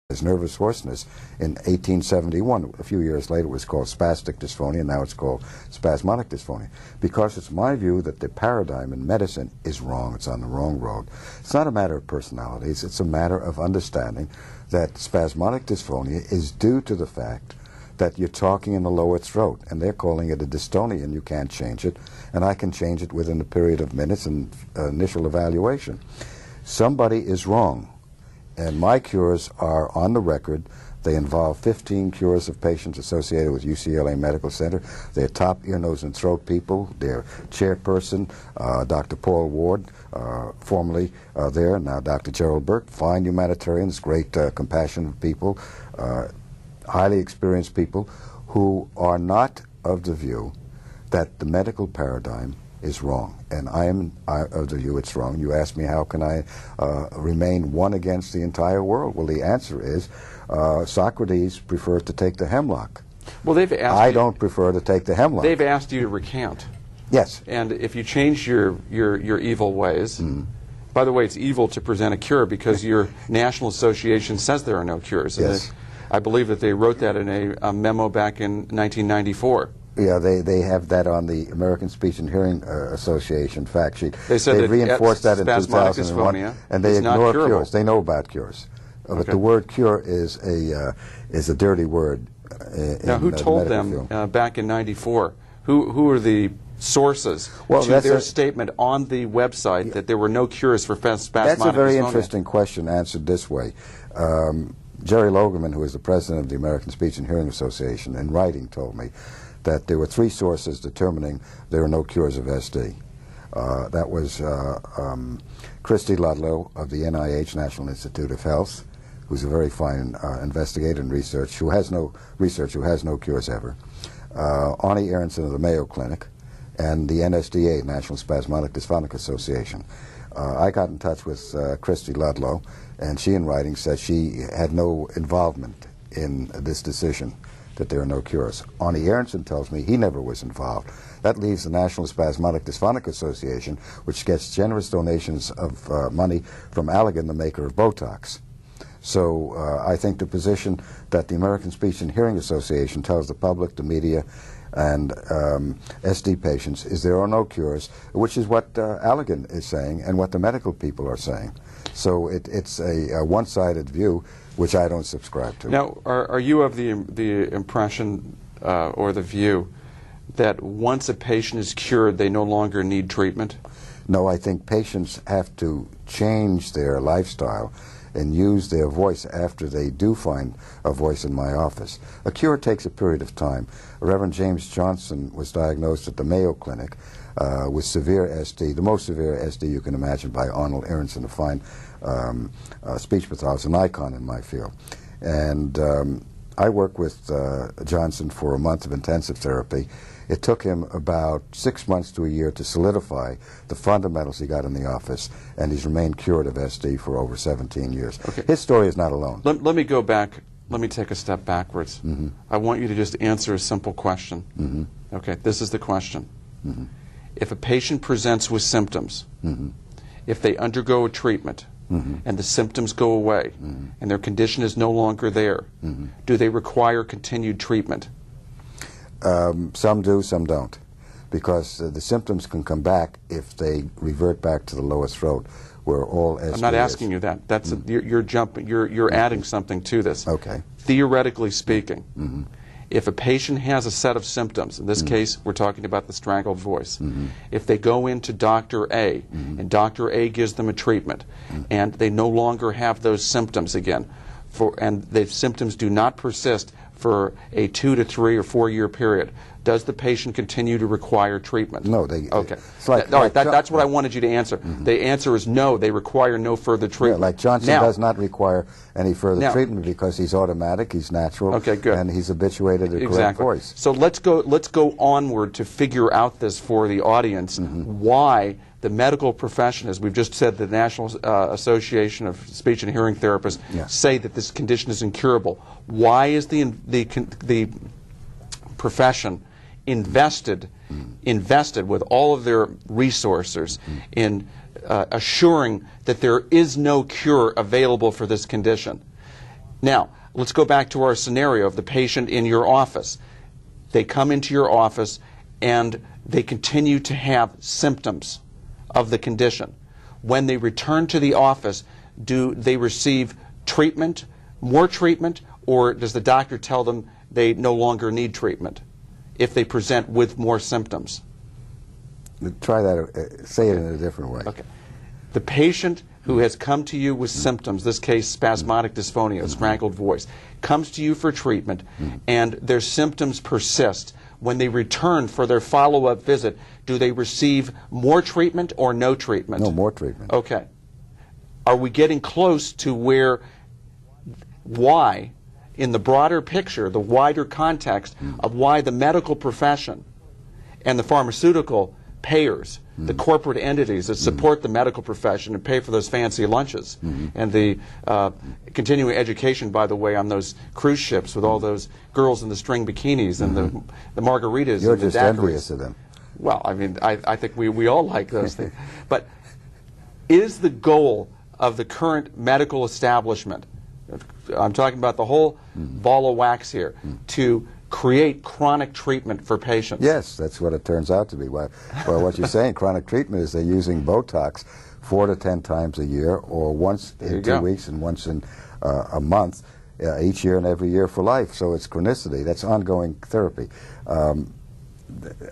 as nervous hoarseness in 1871. A few years later it was called spastic dysphonia, now it's called spasmodic dysphonia, because it's my view that the paradigm in medicine is wrong. It's on the wrong road. It's not a matter of personalities, it's a matter of understanding that spasmodic dysphonia is due to the fact that you're talking in the lower throat, and they're calling it a dystonia, and you can't change it, and I can change it within a period of minutes and initial evaluation. Somebody is wrong. And my cures are on the record. They involve 15 cures of patients associated with UCLA Medical Center. They're top ear, nose, and throat people. Their chairperson, Dr. Paul Ward, formerly there, now Dr. Gerald Burke, fine humanitarians, great compassionate people, highly experienced people who are not of the view that the medical paradigm is wrong, and I am of the view it's wrong. You ask me how can I remain one against the entire world? Well, the answer is Socrates preferred to take the hemlock. Well, they've asked I don't prefer to take the hemlock. They've asked you to recant. Yes. And if you change your evil ways, by the way, it's evil to present a cure because your national association says there are no cures. Yes. I believe that they wrote that in a memo back in 1994. Yeah, they have that on the American Speech and Hearing Association fact sheet. They said they reinforced that in spasmodic 2001, dysphonia and they is not ignore curable. cures. They know about cures, but the word cure is a dirty word. Now, who told them back in '94? Who are the sources to their statement on the website that there were no cures for spasmodic dysphonia? That's a very interesting question answered this way. Jerry Logerman, who is the president of the American Speech and Hearing Association, in writing told me that there were 3 sources determining there are no cures of SD. That was Christy Ludlow of the NIH, National Institute of Health, who's a very fine investigator in research, who has no cures ever. Arnie Aronson of the Mayo Clinic, and the NSDA, National Spasmodic Dysphonic Association. I got in touch with Christy Ludlow, and she in writing said she had no involvement in this decision that there are no cures. Arnie Aronson tells me he never was involved. That leaves the National Spasmodic Dysphonic Association, which gets generous donations of money from Allergan, the maker of Botox. So I think the position that the American Speech and Hearing Association tells the public, the media, and SD patients is there are no cures, which is what Allergan is saying and what the medical people are saying. So it's a one-sided view, which I don't subscribe to. Now, are you of the impression or the view that once a patient is cured, they no longer need treatment? No, I think patients have to change their lifestyle and use their voice after they do find a voice in my office. A cure takes a period of time. Reverend James Johnson was diagnosed at the Mayo Clinic with severe SD, the most severe SD you can imagine, by Arnold Aronson, a fine speech pathologist, an icon in my field. And I worked with Johnson for a month of intensive therapy. It took him about 6 months to a year to solidify the fundamentals he got in the office, and he's remained cured of SD for over 17 years. Okay. His story is not alone. Let me go back. Let me take a step backwards. I want you to just answer a simple question. Okay, this is the question. If a patient presents with symptoms, if they undergo a treatment, and the symptoms go away, and their condition is no longer there, do they require continued treatment? Some do, some don't, because the symptoms can come back if they revert back to the lower throat, where all SD I'm not asking you that. That's you're jumping. You're adding something to this. Okay. Theoretically speaking, if a patient has a set of symptoms, in this case we're talking about the strangled voice, if they go into Dr. A and Dr. A gives them a treatment and they no longer have those symptoms again, and the symptoms do not persist for a 2 to 3 or 4 year period, does the patient continue to require treatment? No, Okay. That's what I wanted you to answer. The answer is no, they require no further treatment. Yeah, like Johnson does not require any further treatment because he's automatic, he's natural, and he's habituated to correct voice. So let's go onward to figure out this for the audience, why the medical profession, as we've just said, the National Association of Speech and Hearing Therapists say that this condition is incurable. Why is the profession invested with all of their resources in assuring that there is no cure available for this condition? Now, let's go back to our scenario of the patient in your office. They come into your office and they continue to have symptoms of the condition. When they return to the office, do they receive treatment, more treatment, or does the doctor tell them they no longer need treatment if they present with more symptoms? Try that, say it in a different way. Okay. The patient who has come to you with symptoms, this case spasmodic dysphonia, strangled voice, comes to you for treatment and their symptoms persist. When they return for their follow-up visit, do they receive more treatment or no treatment? No, more treatment. Okay. Are we getting close to why, in the broader picture, the wider context of why the medical profession and the pharmaceutical payers, the corporate entities that support the medical profession and pay for those fancy lunches and the continuing education, by the way, on those cruise ships with all those girls in the string bikinis and the margaritas You're and the just daiquiris. envious of them. Well, I mean, I think we all like those things. But is the goal of the current medical establishment, I'm talking about the whole ball of wax here, to create chronic treatment for patients? Yes, that's what it turns out to be. Well, what you're saying, chronic treatment, is they're using Botox 4 to 10 times a year, or once in 2 weeks and once in a month, each year and every year for life. So it's chronicity. That's ongoing therapy.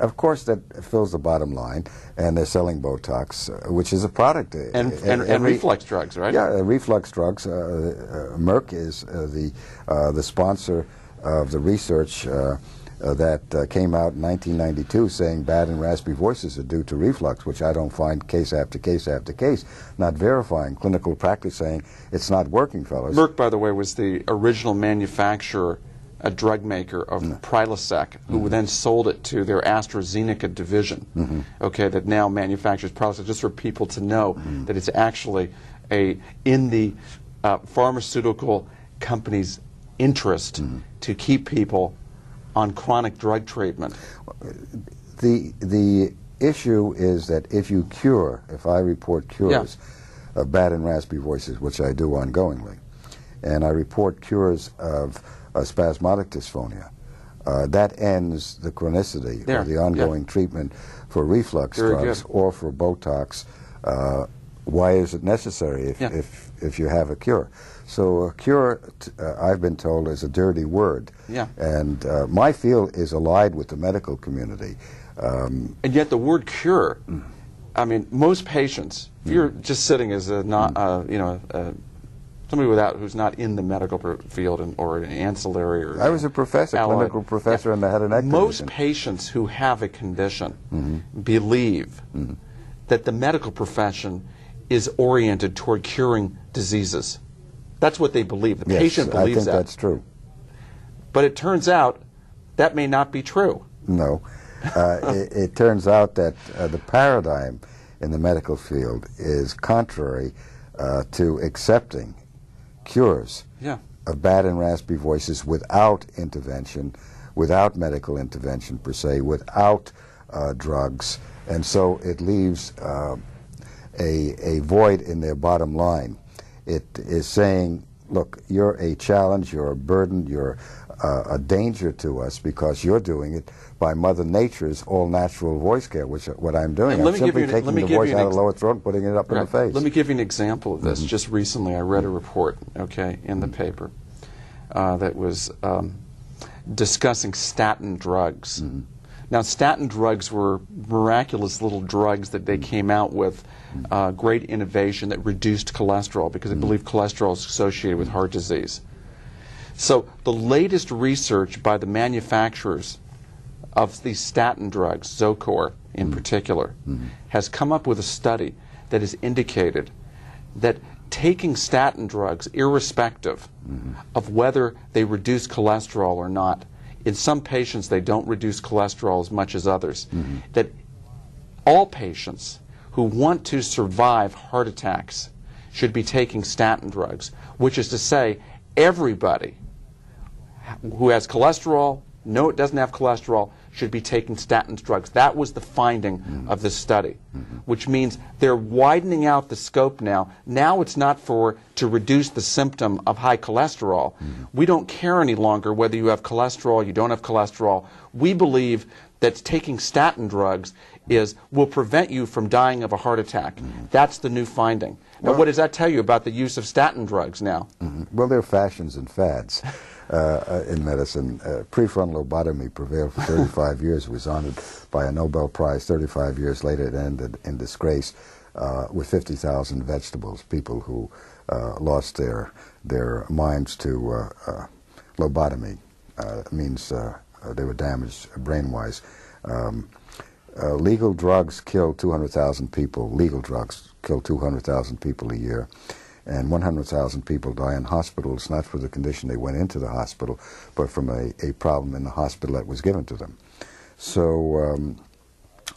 Of course, that fills the bottom line, and they're selling Botox, which is a product. And reflux drugs, right? Yeah, reflux drugs. Merck is the sponsor of the research that came out in 1992 saying bad and raspy voices are due to reflux, which I don't find case after case after case, not verifying clinical practice saying it's not working, fellas. Merck, by the way, was the original manufacturer, a drug maker of Prilosec, who then sold it to their AstraZeneca division, okay, that now manufactures Prilosec, just for people to know that it's actually in the pharmaceutical company's interest to keep people on chronic drug treatment. The issue is that if I report cures of bad and raspy voices, which I do ongoingly, and I report cures of spasmodic dysphonia, that ends the chronicity or the ongoing treatment for reflux drugs or for Botox. Why is it necessary if you have a cure? So a cure, I've been told, is a dirty word. Yeah. And my field is allied with the medical community. And yet the word cure, I mean, most patients, if you're just sitting as a somebody who's not in the medical field or an ancillary or I was a professor, clinical professor in the head and neck most division. patients who have a condition believe that the medical profession is oriented toward curing diseases. That's what they believe. The patient believes that. I think that's true. But it turns out that may not be true. No. It turns out that the paradigm in the medical field is contrary to accepting cures of bad and raspy voices without intervention, without medical intervention per se, without drugs, and so it leaves a void in their bottom line. It is saying, look, you're a challenge, you're a burden, you're a danger to us because you're doing it by Mother Nature's all-natural voice care, which is what I'm doing. I'm simply taking the voice out of the lower throat and putting it up in the face. Let me give you an example of this. Just recently I read a report, in the paper that was discussing statin drugs. Now, statin drugs were miraculous little drugs that they came out with, great innovation that reduced cholesterol because they believed cholesterol is associated with heart disease. So the latest research by the manufacturers of these statin drugs, Zocor in particular, has come up with a study that has indicated that taking statin drugs, irrespective of whether they reduce cholesterol or not, in some patients they don't reduce cholesterol as much as others, that all patients who want to survive heart attacks should be taking statin drugs, which is to say everybody who has cholesterol, no, it doesn't have cholesterol, should be taking statin drugs. That was the finding of this study, which means they're widening out the scope now. Now it's not to reduce the symptom of high cholesterol. We don't care any longer whether you have cholesterol, you don't have cholesterol. We believe that taking statin drugs will prevent you from dying of a heart attack. That's the new finding. Now, what does that tell you about the use of statin drugs now? Well, there are fashions and fads in medicine. Prefrontal lobotomy prevailed for 35 years. It was honored by a Nobel Prize. 35 years later, it ended in disgrace with 50,000 vegetables, people who lost their minds to lobotomy. It means they were damaged brain-wise. Legal drugs kill 200,000 people. Legal drugs kill 200,000 people a year, and 100,000 people die in hospitals, not for the condition they went into the hospital, but from a problem in the hospital that was given to them. So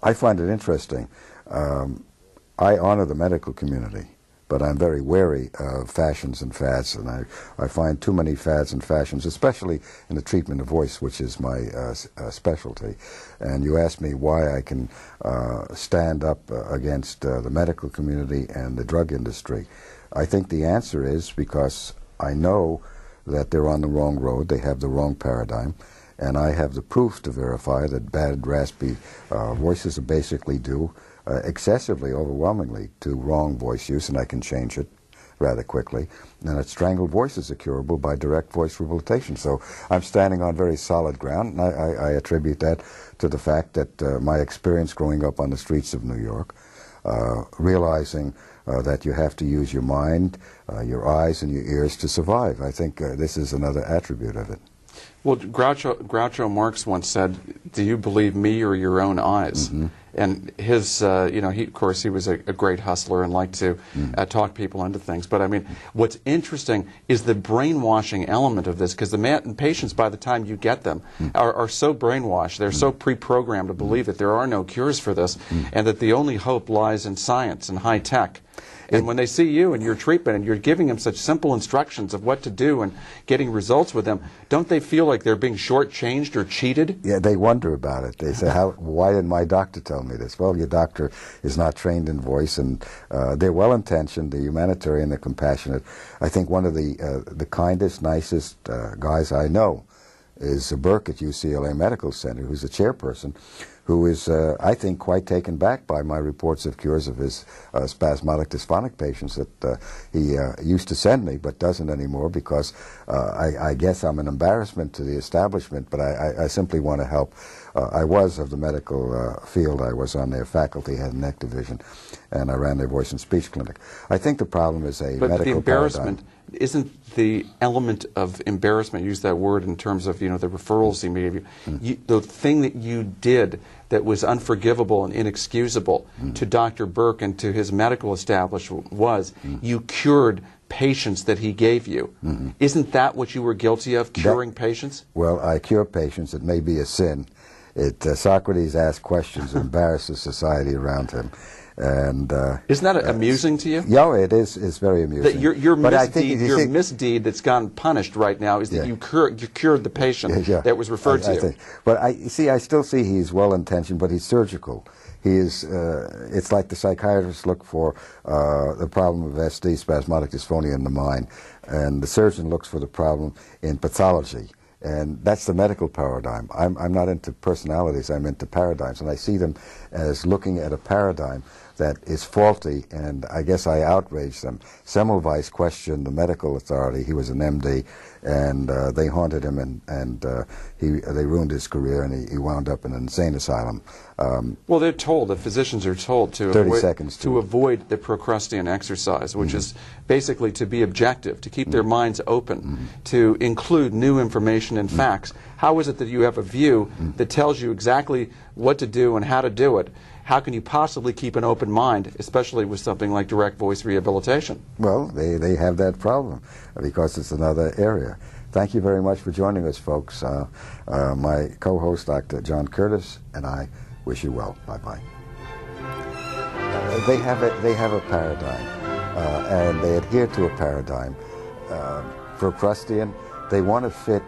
I find it interesting. I honor the medical community, but I'm very wary of fashions and fads, and I find too many fads and fashions, especially in the treatment of voice, which is my specialty. And you asked me why I can stand up against the medical community and the drug industry. I think the answer is because I know that they're on the wrong road, they have the wrong paradigm, and I have the proof to verify that bad, raspy voices are basically due excessively, overwhelmingly, to wrong voice use, and I can change it rather quickly. And that strangled voices are curable by direct voice rehabilitation. So I'm standing on very solid ground, and I attribute that to the fact that my experience growing up on the streets of New York, realizing that you have to use your mind, your eyes, and your ears to survive. I think this is another attribute of it. Well, Groucho Marx once said, "Do you believe me or your own eyes?" And his, of course, he was a great hustler and liked to talk people into things. But I mean, what's interesting is the brainwashing element of this, because the patients, by the time you get them, are so brainwashed, they're so pre-programmed to believe that there are no cures for this, and that the only hope lies in science and high tech. And when they see you and your treatment and you're giving them such simple instructions of what to do and getting results with them, don't they feel like they're being shortchanged or cheated? Yeah, they wonder about it. They say, why didn't my doctor tell me this? Well, your doctor is not trained in voice, and they're well-intentioned, they're humanitarian, they're compassionate. I think one of the kindest, nicest guys I know is Burke at UCLA Medical Center, who's the chairperson, who is, I think, quite taken back by my reports of cures of his spasmodic dysphonic patients that he used to send me, but doesn't anymore because I guess I'm an embarrassment to the establishment, but I simply want to help. I was of the medical field. I was on their faculty, head and neck division, and I ran their voice and speech clinic. I think the problem is a medical the embarrassment paradigm. Isn't the element of embarrassment, use that word in terms of, the referrals he gave you, the thing that you did that was unforgivable and inexcusable to Dr. Burke and to his medical establishment was you cured patients that he gave you. Isn't that what you were guilty of, curing patients? Well, I cure patients. It may be a sin. Socrates asked questions that embarrasses society around him. And isn't that amusing to you? Yeah, it is. It's very amusing. That your misdeed that's gone punished right now is that you cured the patient that was referred to you. But I still see he's well-intentioned, but he's surgical. He is. It's like the psychiatrists look for the problem of SD, spasmodic dysphonia, in the mind, and the surgeon looks for the problem in pathology. And that's the medical paradigm. I'm not into personalities, I'm into paradigms. And I see them as looking at a paradigm that is faulty, and I guess I outrage them. Semmelweis questioned the medical authority. He was an MD, and they haunted him, and they ruined his career, and he wound up in an insane asylum. Well, they're told, the physicians are told to avoid the Procrustean exercise, which is basically to be objective, to keep their minds open, to include new information and facts. How is it that you have a view that tells you exactly what to do and how to do it? How can you possibly keep an open mind, especially with something like direct voice rehabilitation? Well, they have that problem because it's another area. Thank you very much for joining us, folks. My co-host, Dr. John Curtis, and I wish you well. Bye-bye. They have a paradigm, and they adhere to a paradigm. Procrustean, they want to fit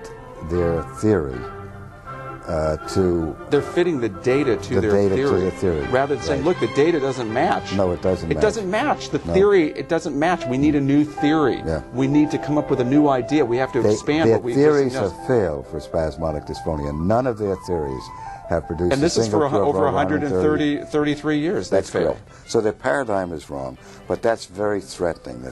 their theory They're fitting the data to their theory. Rather than saying, look, the data doesn't match. No, it doesn't match. It doesn't match. The theory, it doesn't match. We need a new theory. Yeah. We need to come up with a new idea. We have to expand what we Their theories have failed for spasmodic dysphonia. None of their theories have produced and this a is for single over 133 years. That's failed. So their paradigm is wrong, but that's very threatening.